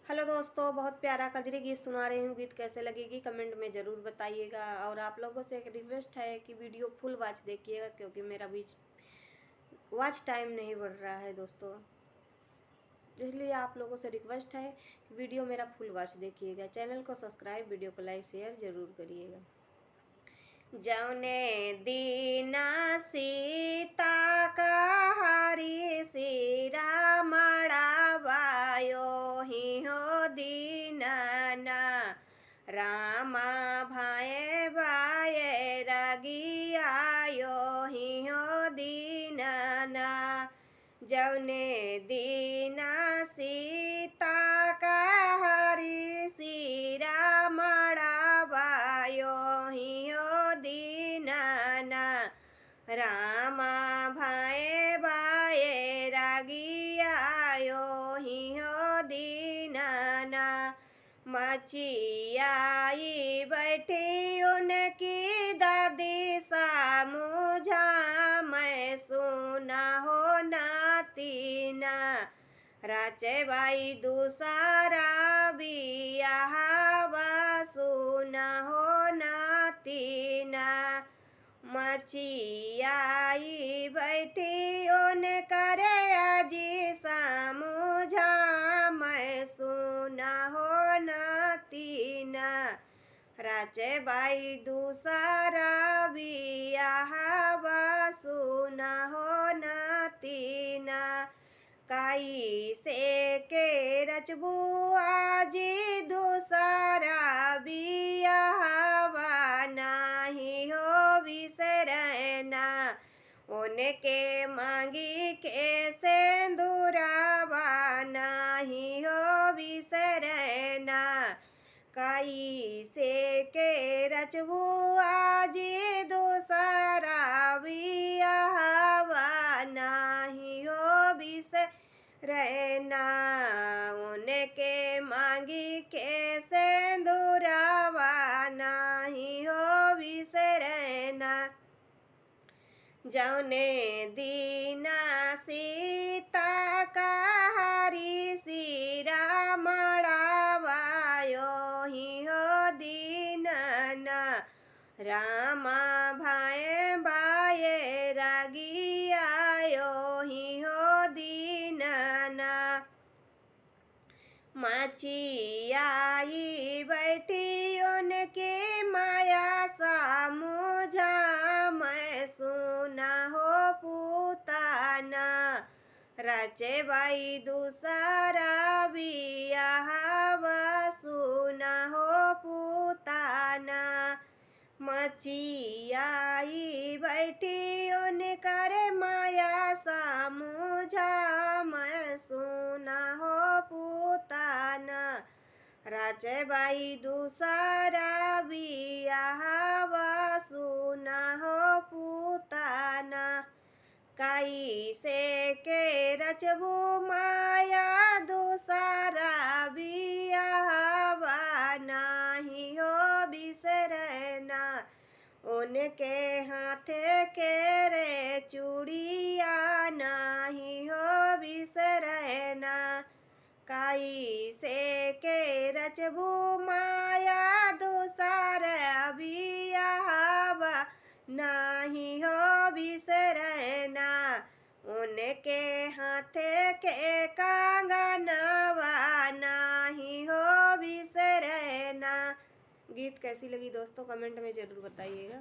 Hello दोस्तों, बहुत प्यारा कजरी गीत सुना रही हूँ। गीत कैसे लगेगी कमेंट में ज़रूर बताइएगा। और आप लोगों से एक रिक्वेस्ट है कि वीडियो फुल वॉच देखिएगा, क्योंकि मेरा बीच वॉच टाइम नहीं बढ़ रहा है दोस्तों। इसलिए आप लोगों से रिक्वेस्ट है कि वीडियो मेरा फुल वॉच देखिएगा। चैनल को सब्सक्राइब, वीडियो को लाइक शेयर ज़रूर करिएगा। जौने दीना सीता का हरि सिरा मड़ावायो ही हो दीनाना रामा भाए भाए रगियायो ही हो दीनाना। जौने दीना सीता का हरि सिरा मड़ावायो ही हो दीनाना रामा भाए भाए रागियायो ही हो दीनाना। मचियाई बैठी उनकी दादी सामुझा मैं सुना हो नातीना राचे भाई दूसरा बियाहवा सुना हो नातीना। मचियाई बैठी ओन करे आजी सामुझा मैं सुना हो नातीना राचे भाई दूसरा बियाहवा सुना हो नातीना। काई से के रचबू आजी दूसरा बियाहवा नाही हो बिसरना उनके मांगी के सिंदूरवा नाही हो बिसरना। काई से के रचबू आजी दूसरा बियाहवा नाही हो बिसरना उनके मांगी के सिंदूरवा नाही हो बिसरना। जौने दीना सीता का हरि सिरा मड़ावायो ही हो दीनाना रामा भाए भाए रागियायो ही हो दीनाना। मचियाई बैठी उनकी माया सामुझा मैं सुना हो पुताना राचे भाई दूसरा बियाहवा सुना हो पुताना। मचियाई बैठी उन करे माया सामुझा मैं सुना हो पुताना राचे भाई दूसरा बियाहवा सुना हो पुताना। काई से के रचबू माया दूसरा बियाहवा नाही हो बिसरना उनके हाथे के रे चूड़िया नाही हो बिसरना। काई से के रचबू माया दूसरा बियाहवा नाही हो बिसरना उनके हाथे के कंगनवा नाही हो बिसरना। गीत कैसी लगी दोस्तों कमेंट में ज़रूर बताइएगा।